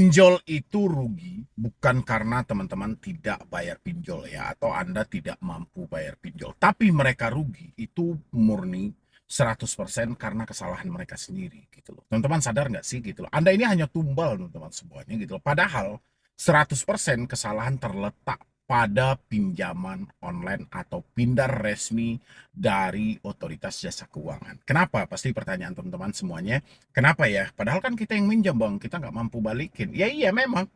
Pinjol itu rugi bukan karena teman-teman tidak bayar pinjol ya, atau Anda tidak mampu bayar pinjol. Tapi mereka rugi itu murni 100% karena kesalahan mereka sendiri gitu loh. Teman-teman sadar nggak sih gitu loh. Anda ini hanya tumbal teman-teman semuanya gitu loh. Padahal 100% kesalahan terletak pada pinjaman online atau pindar resmi dari otoritas jasa keuangan. Kenapa? Pasti pertanyaan teman-teman semuanya. Kenapa ya? Padahal kan kita yang minjam bang, kita nggak mampu balikin. Ya iya memang,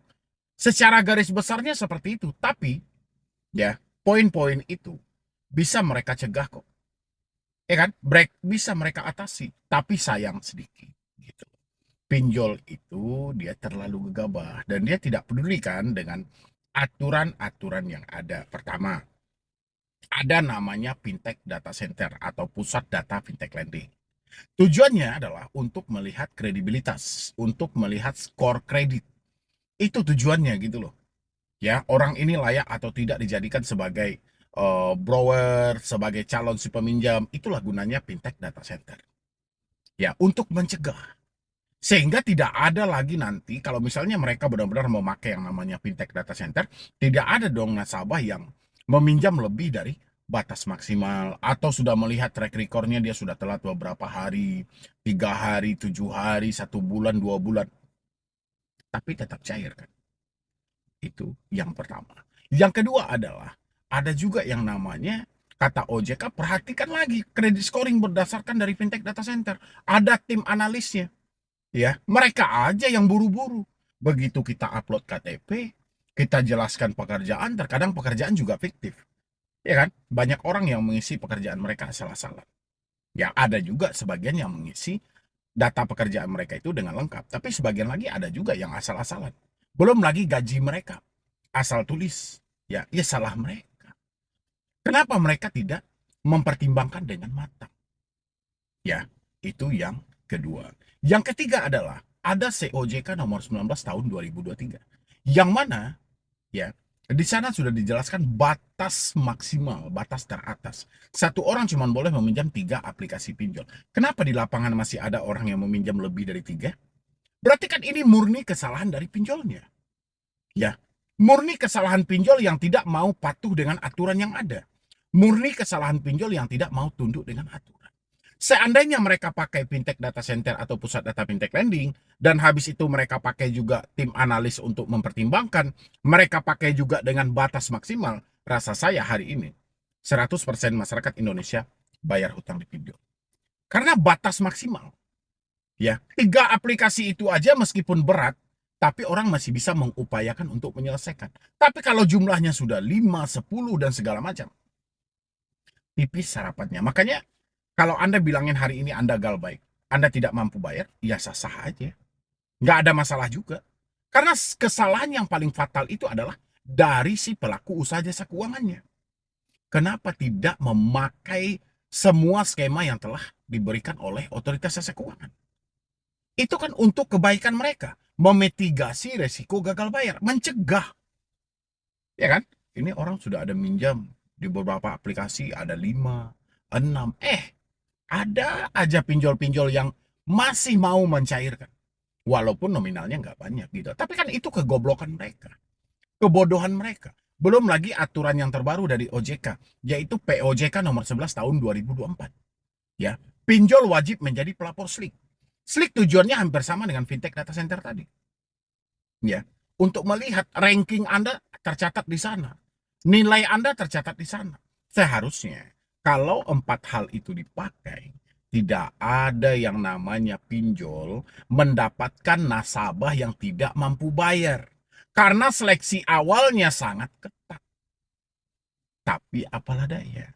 secara garis besarnya seperti itu. Tapi ya poin-poin itu bisa mereka cegah kok. Ya kan? Break bisa mereka atasi. Tapi sayang sedikit gitu. Pinjol itu dia terlalu gegabah dan dia tidak peduli kan dengan aturan-aturan yang ada. Pertama, ada namanya fintech data center atau pusat data fintech lending. Tujuannya adalah untuk melihat kredibilitas, untuk melihat skor kredit. Itu tujuannya gitu loh. Ya, orang ini layak atau tidak dijadikan sebagai borrower, sebagai calon si peminjam. Itulah gunanya fintech data center. Ya, untuk mencegah. Sehingga tidak ada lagi nanti kalau misalnya mereka benar-benar memakai yang namanya fintech data center, tidak ada dong nasabah yang meminjam lebih dari batas maksimal atau sudah melihat track recordnya dia sudah telat beberapa hari, 3 hari, 7 hari, 1 bulan, 2 bulan, tapi tetap cair kan. Itu yang pertama. Yang kedua adalah ada juga yang namanya kata OJK, perhatikan lagi kredit scoring berdasarkan dari fintech data center. Ada tim analisnya. Ya, mereka aja yang buru-buru. Begitu kita upload KTP, kita jelaskan pekerjaan, terkadang pekerjaan juga fiktif. Ya kan? Banyak orang yang mengisi pekerjaan mereka asal-asalan. Ya, ada juga sebagian yang mengisi data pekerjaan mereka itu dengan lengkap. Tapi sebagian lagi ada juga yang asal-asalan. Belum lagi gaji mereka. Asal tulis. Ya, ya salah mereka. Kenapa mereka tidak mempertimbangkan dengan matang? Ya, itu yang kedua. Yang ketiga adalah ada COJK nomor 19 tahun 2023. Yang mana ya, di sana sudah dijelaskan batas maksimal, batas teratas. Satu orang cuma boleh meminjam 3 aplikasi pinjol. Kenapa di lapangan masih ada orang yang meminjam lebih dari 3? Berarti kan ini murni kesalahan dari pinjolnya. Ya, murni kesalahan pinjol yang tidak mau patuh dengan aturan yang ada. Murni kesalahan pinjol yang tidak mau tunduk dengan aturan. Seandainya mereka pakai fintech data center atau pusat data fintech lending, dan habis itu mereka pakai juga tim analis untuk mempertimbangkan, mereka pakai juga dengan batas maksimal, rasa saya hari ini 100% masyarakat Indonesia bayar hutang di pinjol. Karena batas maksimal. Ya, 3 aplikasi itu aja meskipun berat, tapi orang masih bisa mengupayakan untuk menyelesaikan. Tapi kalau jumlahnya sudah 5, 10, dan segala macam, tipis sarapannya. Makanya kalau Anda bilangin hari ini Anda gagal baik, Anda tidak mampu bayar, ya sah-sah aja. Nggak ada masalah juga. Karena kesalahan yang paling fatal itu adalah dari si pelaku usaha jasa keuangannya. Kenapa tidak memakai semua skema yang telah diberikan oleh otoritas jasa keuangan? Itu kan untuk kebaikan mereka. Memitigasi resiko gagal bayar. Mencegah. Ya kan? Ini orang sudah ada minjam di beberapa aplikasi, ada 5, 6. Ada aja pinjol-pinjol yang masih mau mencairkan. Walaupun nominalnya nggak banyak gitu. Tapi kan itu kegoblokan mereka. Kebodohan mereka. Belum lagi aturan yang terbaru dari OJK, yaitu POJK nomor 11 tahun 2024. Ya, pinjol wajib menjadi pelapor SLIK. SLIK tujuannya hampir sama dengan fintech data center tadi. Ya, untuk melihat ranking Anda tercatat di sana. Nilai Anda tercatat di sana. Seharusnya kalau 4 hal itu dipakai, tidak ada yang namanya pinjol mendapatkan nasabah yang tidak mampu bayar. Karena seleksi awalnya sangat ketat. Tapi apalah daya,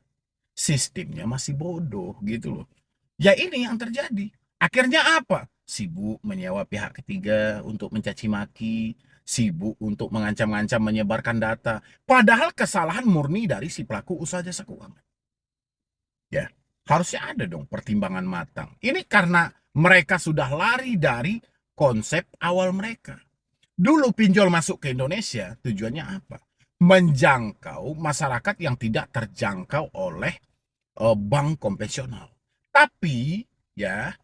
sistemnya masih bodoh gitu loh. Ya ini yang terjadi. Akhirnya apa? Sibuk menyewa pihak ketiga untuk mencaci maki, sibuk untuk mengancam-ancam menyebarkan data. Padahal kesalahan murni dari si pelaku usaha jasa keuangan. Ya, harusnya ada dong pertimbangan matang. Ini karena mereka sudah lari dari konsep awal mereka. Dulu pinjol masuk ke Indonesia tujuannya apa? Menjangkau masyarakat yang tidak terjangkau oleh bank konvensional. Tapi ya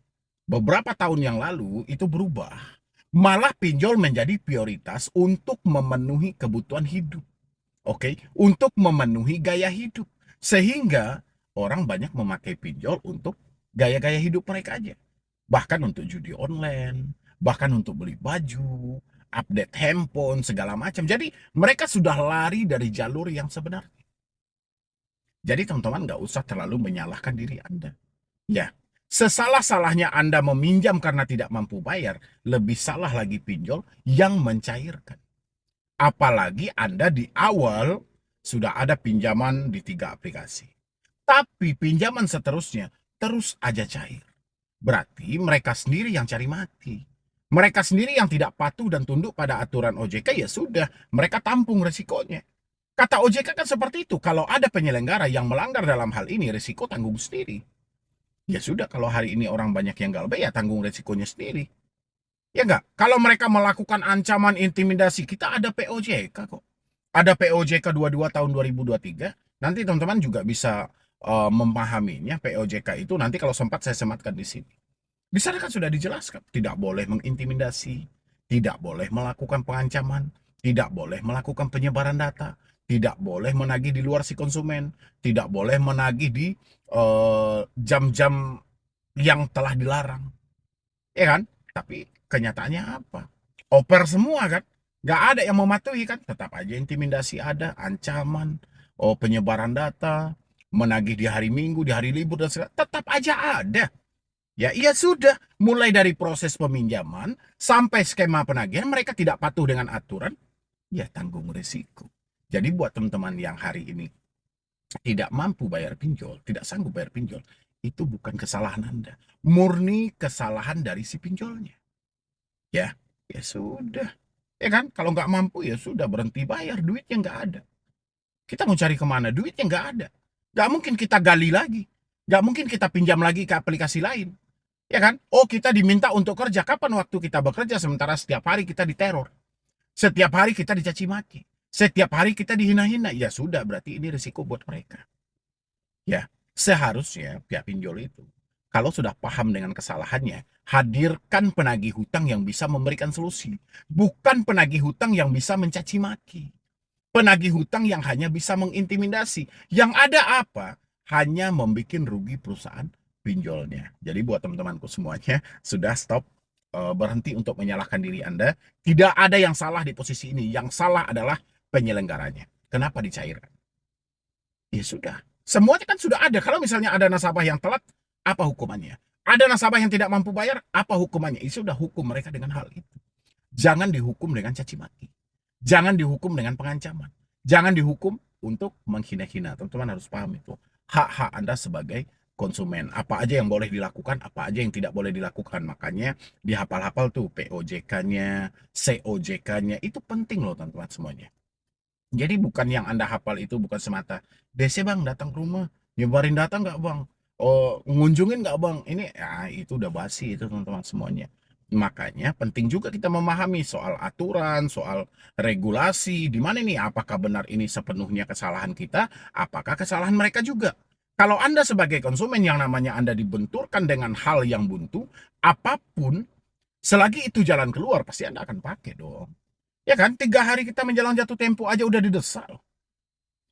beberapa tahun yang lalu itu berubah. Malah pinjol menjadi prioritas untuk memenuhi kebutuhan hidup. Oke, untuk memenuhi gaya hidup. Sehingga orang banyak memakai pinjol untuk gaya-gaya hidup mereka aja. Bahkan untuk judi online, bahkan untuk beli baju, update handphone, segala macam. Jadi mereka sudah lari dari jalur yang sebenarnya. Jadi teman-teman nggak usah terlalu menyalahkan diri Anda. Ya, sesalah-salahnya Anda meminjam karena tidak mampu bayar, lebih salah lagi pinjol yang mencairkan. Apalagi Anda di awal sudah ada pinjaman di 3 aplikasi. Tapi pinjaman seterusnya terus aja cair. Berarti mereka sendiri yang cari mati. Mereka sendiri yang tidak patuh dan tunduk pada aturan OJK, ya sudah, mereka tampung resikonya. Kata OJK kan seperti itu, kalau ada penyelenggara yang melanggar dalam hal ini, resiko tanggung sendiri. Ya sudah, kalau hari ini orang banyak yang nggak bayar, ya tanggung resikonya sendiri. Ya enggak? Kalau mereka melakukan ancaman intimidasi, kita ada POJK kok. Ada POJK 22 tahun 2023. Nanti teman-teman juga bisa memahaminya. POJK itu nanti kalau sempat saya sematkan di sini. Di sana kan sudah dijelaskan, tidak boleh mengintimidasi, tidak boleh melakukan pengancaman, tidak boleh melakukan penyebaran data, tidak boleh menagih di luar si konsumen, tidak boleh menagih di jam-jam yang telah dilarang. Ya kan? Tapi kenyataannya apa? Oper semua kan? Nggak ada yang mematuhi kan? Tetap aja intimidasi ada, ancaman, penyebaran data, menagih di hari Minggu, di hari libur, dan segala. Tetap aja ada. Ya, iya sudah. Mulai dari proses peminjaman sampai skema penagihan, mereka tidak patuh dengan aturan, ya tanggung risiko. Jadi buat teman-teman yang hari ini tidak mampu bayar pinjol, tidak sanggup bayar pinjol, itu bukan kesalahan Anda. Murni kesalahan dari si pinjolnya. Ya, ya sudah. Ya kan, kalau nggak mampu ya sudah berhenti bayar, duitnya nggak ada. Kita mau cari kemana? Duitnya nggak ada. Nggak mungkin kita gali lagi. Nggak mungkin kita pinjam lagi ke aplikasi lain. Ya kan? Oh, kita diminta untuk kerja. Kapan waktu kita bekerja sementara setiap hari kita diteror? Setiap hari kita dicaci maki. Setiap hari kita dihina-hina. Ya sudah, berarti ini risiko buat mereka. Ya, seharusnya pihak pinjol itu, kalau sudah paham dengan kesalahannya, hadirkan penagih hutang yang bisa memberikan solusi. Bukan penagih hutang yang bisa mencaci maki. Penagih hutang yang hanya bisa mengintimidasi. Yang ada apa? Hanya membuat rugi perusahaan pinjolnya. Jadi buat teman-temanku semuanya, sudah stop, berhenti untuk menyalahkan diri Anda. Tidak ada yang salah di posisi ini. Yang salah adalah penyelenggaranya. Kenapa dicairkan? Ya sudah. Semuanya kan sudah ada. Kalau misalnya ada nasabah yang telat, apa hukumannya? Ada nasabah yang tidak mampu bayar, apa hukumannya? Itu sudah hukum mereka dengan hal itu. Jangan dihukum dengan caci maki. Jangan dihukum dengan pengancaman. Jangan dihukum untuk menghina-hina. Teman-teman harus paham itu. Hak-hak Anda sebagai konsumen. Apa aja yang boleh dilakukan, apa aja yang tidak boleh dilakukan. Makanya dihafal-hafal tuh POJK-nya, COJK-nya. Itu penting loh teman-teman semuanya. Jadi bukan yang Anda hafal itu bukan semata, DC bang datang ke rumah, nyebarin data nggak bang? Oh, ngunjungin nggak bang? Ini ya itu udah basi itu teman-teman semuanya. Makanya penting juga kita memahami soal aturan, soal regulasi, di mana nih apakah benar ini sepenuhnya kesalahan kita, apakah kesalahan mereka juga. Kalau Anda sebagai konsumen yang namanya Anda dibenturkan dengan hal yang buntu, apapun, selagi itu jalan keluar, pasti Anda akan pakai dong. Ya kan, 3 hari kita menjelang jatuh tempo aja udah didesak loh.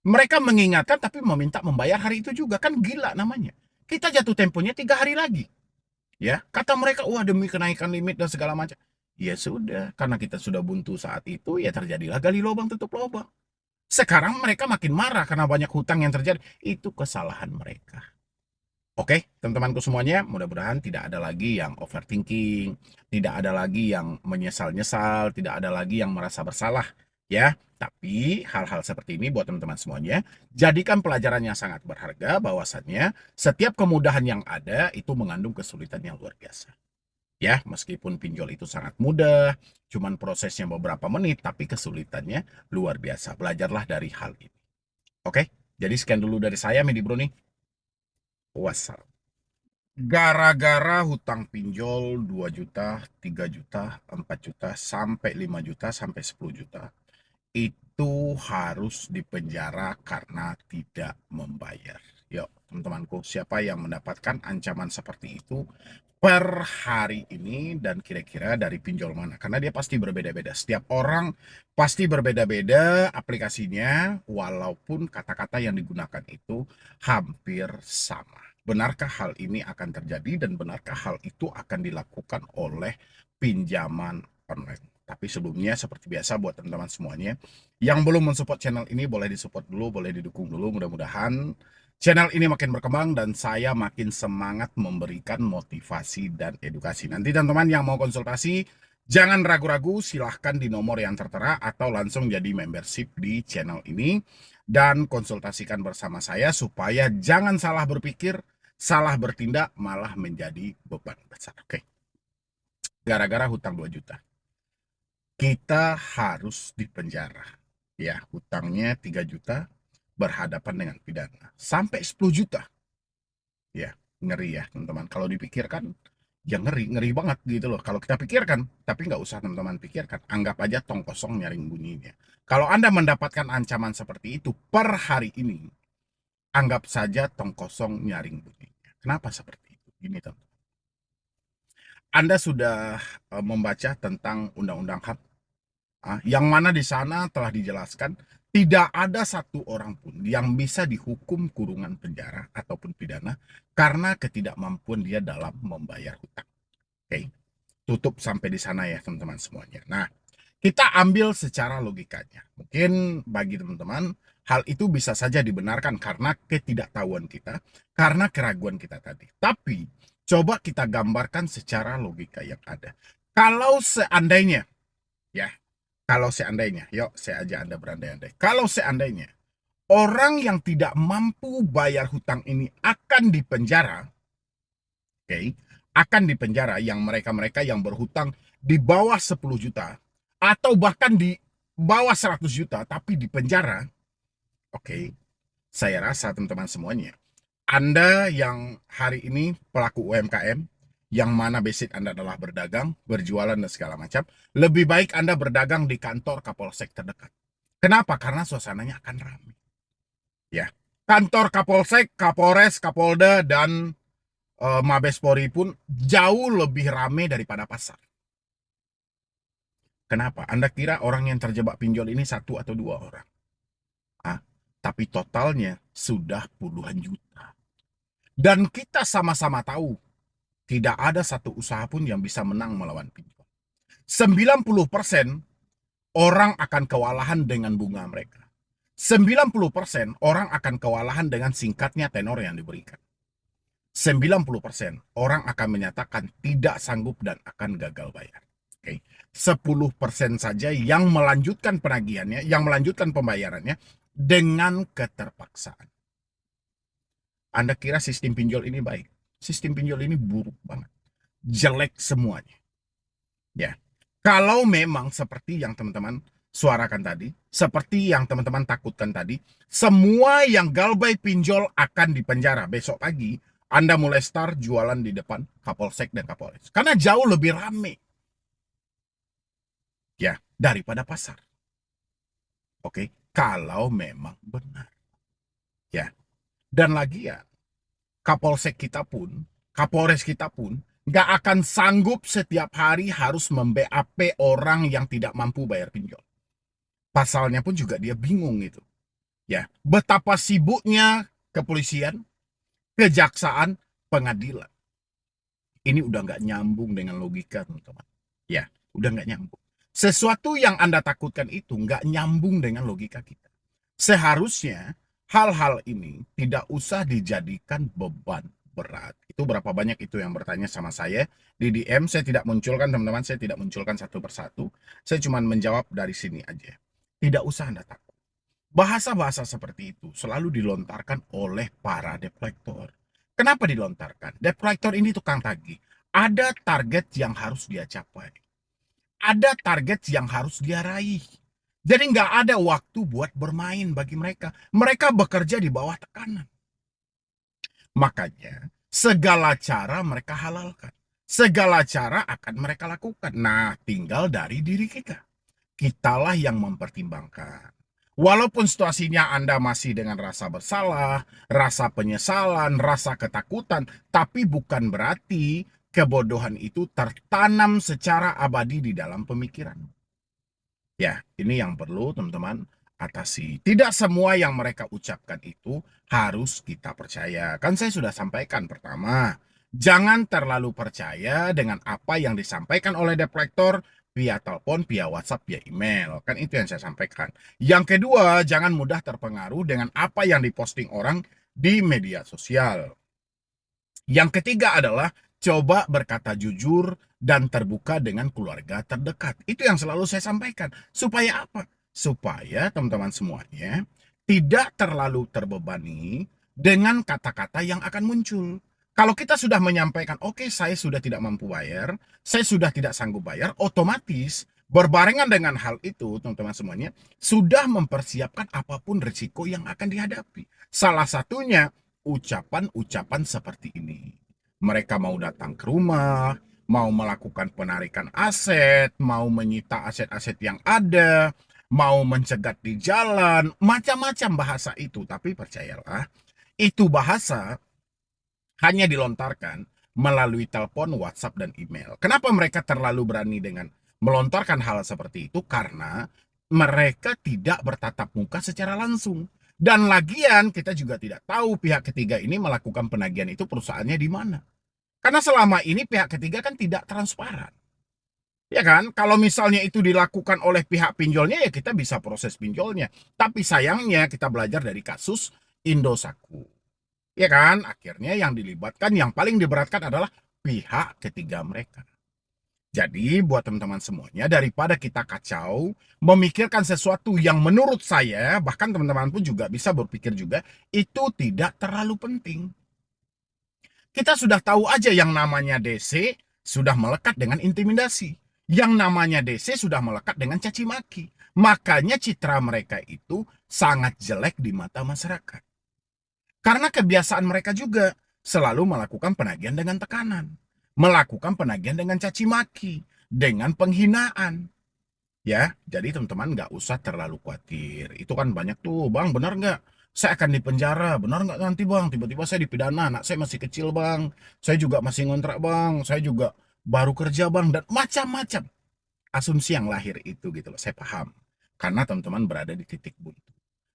Mereka mengingatkan tapi meminta membayar hari itu juga, kan gila namanya. Kita jatuh temponya 3 hari lagi. Ya, kata mereka, wah demi kenaikan limit dan segala macam. Ya sudah, karena kita sudah buntu saat itu, ya terjadilah gali lubang tutup lubang. Sekarang mereka makin marah karena banyak hutang yang terjadi. Itu kesalahan mereka. Oke, teman-temanku semuanya, mudah-mudahan tidak ada lagi yang overthinking, tidak ada lagi yang menyesal-nyesal, tidak ada lagi yang merasa bersalah, ya. Tapi hal-hal seperti ini buat teman-teman semuanya, jadikan pelajaran yang sangat berharga bahwasannya setiap kemudahan yang ada itu mengandung kesulitan yang luar biasa. Ya, meskipun pinjol itu sangat mudah, cuman prosesnya beberapa menit, tapi kesulitannya luar biasa. Belajarlah dari hal ini. Oke, jadi sekian dulu dari saya, Medi Bro nih. Wassalam. Gara-gara hutang pinjol 2 juta, 3 juta, 4 juta, sampai 5 juta, sampai 10 juta. Itu harus dipenjara karena tidak membayar. Yuk, teman-temanku, siapa yang mendapatkan ancaman seperti itu per hari ini dan kira-kira dari pinjol mana? Karena dia pasti berbeda-beda. Setiap orang pasti berbeda-beda aplikasinya, walaupun kata-kata yang digunakan itu hampir sama. Benarkah hal ini akan terjadi dan benarkah hal itu akan dilakukan oleh pinjaman online? Tapi sebelumnya seperti biasa buat teman-teman semuanya yang belum mensupport channel ini boleh disupport dulu, boleh didukung dulu. Mudah-mudahan channel ini makin berkembang dan saya makin semangat memberikan motivasi dan edukasi. Nanti teman-teman yang mau konsultasi, jangan ragu-ragu, silahkan di nomor yang tertera atau langsung jadi membership di channel ini dan konsultasikan bersama saya supaya jangan salah berpikir, salah bertindak, malah menjadi beban besar. Oke, gara-gara hutang 2 juta. Kita harus dipenjara. Ya, hutangnya 3 juta, berhadapan dengan pidana. Sampai 10 juta. Ya, ngeri ya teman-teman. Kalau dipikirkan, ya ngeri banget gitu loh. Kalau kita pikirkan, tapi nggak usah teman-teman pikirkan. Anggap aja tong kosong nyaring bunyinya. Kalau Anda mendapatkan ancaman seperti itu per hari ini, anggap saja tong kosong nyaring bunyinya. Kenapa seperti itu? Gini teman. Anda sudah membaca tentang Undang-Undang HAM, yang mana di sana telah dijelaskan tidak ada satu orang pun yang bisa dihukum kurungan penjara ataupun pidana karena ketidakmampuan dia dalam membayar hutang. Oke, tutup sampai di sana ya teman-teman semuanya. Nah, kita ambil secara logikanya. Mungkin bagi teman-teman hal itu bisa saja dibenarkan karena ketidaktahuan kita, karena keraguan kita tadi. Tapi coba kita gambarkan secara logika yang ada. Kalau seandainya, ya, kalau seandainya, yuk saya ajak Anda berandai-andai. Kalau seandainya orang yang tidak mampu bayar hutang ini akan dipenjara, oke, akan dipenjara yang mereka-mereka yang berhutang di bawah 10 juta atau bahkan di bawah 100 juta tapi dipenjara, oke, saya rasa teman-teman semuanya, Anda yang hari ini pelaku UMKM, yang mana basic Anda adalah berdagang, berjualan, dan segala macam, lebih baik Anda berdagang di kantor Kapolsek terdekat. Kenapa? Karena suasananya akan ramai. Ya, kantor Kapolsek, Kapolres, Kapolda, dan Mabespori pun jauh lebih ramai daripada pasar. Kenapa? Anda kira orang yang terjebak pinjol ini 1 atau 2 orang? Tapi totalnya sudah puluhan juta. Dan kita sama-sama tahu, tidak ada satu usaha pun yang bisa menang melawan pinjol. 90% orang akan kewalahan dengan bunga mereka. 90% orang akan kewalahan dengan singkatnya tenor yang diberikan. 90% orang akan menyatakan tidak sanggup dan akan gagal bayar. Oke. 10% saja yang melanjutkan penagihannya, yang melanjutkan pembayarannya dengan keterpaksaan. Anda kira sistem pinjol ini baik? Sistem pinjol ini buruk banget. Jelek semuanya. Ya. Kalau memang seperti yang teman-teman suarakan tadi, seperti yang teman-teman takutkan tadi, semua yang galbay pinjol akan dipenjara. Besok pagi Anda mulai start jualan di depan Kapolsek dan Kapolres. Karena jauh lebih rame. Ya, daripada pasar. Oke, kalau memang benar. Ya. Dan lagi ya, Kapolsek kita pun, Kapolres kita pun nggak akan sanggup setiap hari harus mem-BAP orang yang tidak mampu bayar pinjol. Pasalnya pun juga dia bingung gitu. Ya, betapa sibuknya kepolisian, kejaksaan, pengadilan. Ini udah nggak nyambung dengan logika, teman-teman. Ya, udah nggak nyambung. Sesuatu yang Anda takutkan itu nggak nyambung dengan logika kita. Seharusnya hal-hal ini tidak usah dijadikan beban berat. Itu berapa banyak itu yang bertanya sama saya di DM. Saya tidak munculkan teman-teman, saya tidak munculkan satu persatu. Saya cuma menjawab dari sini aja. Tidak usah Anda takut. Bahasa-bahasa seperti itu selalu dilontarkan oleh para debt collector. Kenapa dilontarkan? Debt collector ini tukang tagih. Ada target yang harus dia capai. Ada target yang harus dia raih. Jadi nggak ada waktu buat bermain bagi mereka. Mereka bekerja di bawah tekanan. Makanya segala cara mereka halalkan. Segala cara akan mereka lakukan. Nah, tinggal dari diri kita. Kitalah yang mempertimbangkan. Walaupun situasinya Anda masih dengan rasa bersalah, rasa penyesalan, rasa ketakutan, tapi bukan berarti kebodohan itu tertanam secara abadi di dalam pemikiran. Ya, ini yang perlu teman-teman atasi. Tidak semua yang mereka ucapkan itu harus kita percaya. Kan saya sudah sampaikan pertama, jangan terlalu percaya dengan apa yang disampaikan oleh debt collector via telepon, via WhatsApp, via email. Kan itu yang saya sampaikan. Yang kedua, jangan mudah terpengaruh dengan apa yang diposting orang di media sosial. Yang ketiga adalah coba berkata jujur dan terbuka dengan keluarga terdekat. Itu yang selalu saya sampaikan. Supaya apa? Supaya teman-teman semuanya tidak terlalu terbebani dengan kata-kata yang akan muncul. Kalau kita sudah menyampaikan, oke, saya sudah tidak mampu bayar, saya sudah tidak sanggup bayar, otomatis berbarengan dengan hal itu, teman-teman semuanya, sudah mempersiapkan apapun risiko yang akan dihadapi. Salah satunya, ucapan-ucapan seperti ini. Mereka mau datang ke rumah, mau melakukan penarikan aset, mau menyita aset-aset yang ada, mau mencegat di jalan, macam-macam bahasa itu. Tapi percayalah, itu bahasa hanya dilontarkan melalui telepon, WhatsApp, dan email. Kenapa mereka terlalu berani dengan melontarkan hal seperti itu? Karena mereka tidak bertatap muka secara langsung. Dan lagian kita juga tidak tahu pihak ketiga ini melakukan penagihan itu perusahaannya di mana. Karena selama ini pihak ketiga kan tidak transparan. Ya kan? Kalau misalnya itu dilakukan oleh pihak pinjolnya ya kita bisa proses pinjolnya. Tapi sayangnya kita belajar dari kasus Indosat. Ya kan? Akhirnya yang dilibatkan, yang paling diberatkan adalah pihak ketiga mereka. Jadi buat teman-teman semuanya, daripada kita kacau, memikirkan sesuatu yang menurut saya, bahkan teman-teman pun juga bisa berpikir juga, itu tidak terlalu penting. Kita sudah tahu aja yang namanya DC sudah melekat dengan intimidasi. Yang namanya DC sudah melekat dengan caci maki. Makanya citra mereka itu sangat jelek di mata masyarakat. Karena kebiasaan mereka juga selalu melakukan penagihan dengan tekanan, melakukan penagihan dengan caci maki, dengan penghinaan. Ya, jadi teman-teman nggak usah terlalu khawatir. Itu kan banyak tuh, bang, benar nggak? Saya akan dipenjara, benar nggak nanti bang? Tiba-tiba saya dipidana, anak saya masih kecil bang. Saya juga masih ngontrak bang. Saya juga baru kerja bang. Dan macam-macam asumsi yang lahir itu gitu loh. Saya paham. Karena teman-teman berada di titik buntu.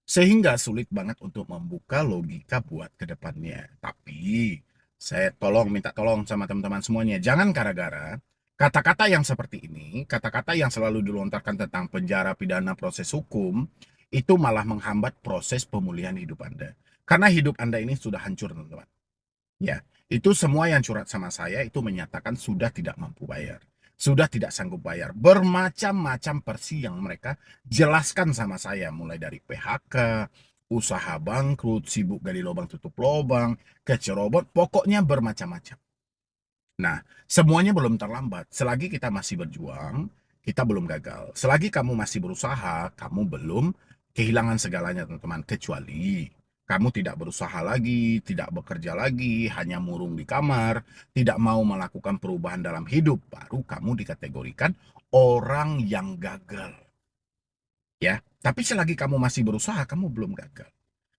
Sehingga sulit banget untuk membuka logika buat ke depannya. Tapi saya minta tolong sama teman-teman semuanya. Jangan gara-gara kata-kata yang seperti ini, kata-kata yang selalu dilontarkan tentang penjara, pidana, proses hukum, itu malah menghambat proses pemulihan hidup Anda. Karena hidup Anda ini sudah hancur, teman-teman. Ya, itu semua yang curhat sama saya itu menyatakan sudah tidak mampu bayar. Sudah tidak sanggup bayar. Bermacam-macam versi yang mereka jelaskan sama saya. Mulai dari PHK, usaha bangkrut, sibuk gali lubang tutup lubang, kecerobot, pokoknya bermacam-macam. Nah, semuanya belum terlambat. Selagi kita masih berjuang, kita belum gagal. Selagi kamu masih berusaha, kamu belum kehilangan segalanya, teman-teman. Kecuali kamu tidak berusaha lagi, tidak bekerja lagi, hanya murung di kamar, tidak mau melakukan perubahan dalam hidup, baru kamu dikategorikan orang yang gagal. Ya, tapi selagi kamu masih berusaha, kamu belum gagal.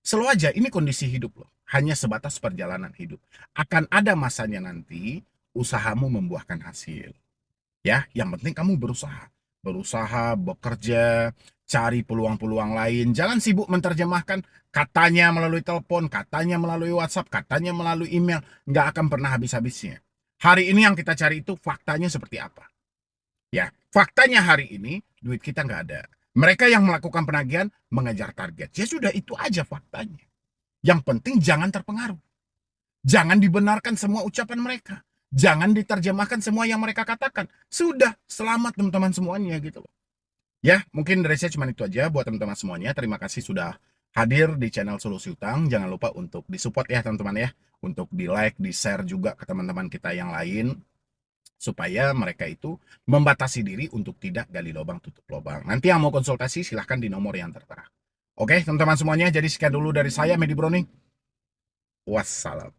Selalu aja, ini kondisi hidup loh. Hanya sebatas perjalanan hidup. Akan ada masanya nanti, usahamu membuahkan hasil. Ya, yang penting kamu berusaha. Berusaha, bekerja, cari peluang-peluang lain. Jangan sibuk menerjemahkan katanya melalui telepon, katanya melalui WhatsApp, katanya melalui email. Nggak akan pernah habis-habisnya. Hari ini yang kita cari itu faktanya seperti apa. Ya, faktanya hari ini duit kita nggak ada. Mereka yang melakukan penagihan mengejar target. Ya sudah, itu aja faktanya. Yang penting jangan terpengaruh. Jangan dibenarkan semua ucapan mereka. Jangan diterjemahkan semua yang mereka katakan. Sudah, selamat teman-teman semuanya gitu loh. Ya, mungkin dari saya cuma itu aja buat teman-teman semuanya. Terima kasih sudah hadir di channel Solusi Utang. Jangan lupa untuk disupport ya teman-teman ya. Untuk di-like, di-share juga ke teman-teman kita yang lain. Supaya mereka itu membatasi diri untuk tidak gali lubang tutup lubang. Nanti yang mau konsultasi silahkan di nomor yang tertera. Oke teman-teman semuanya, jadi sekian dulu dari saya, Medi Browning. Wassalam.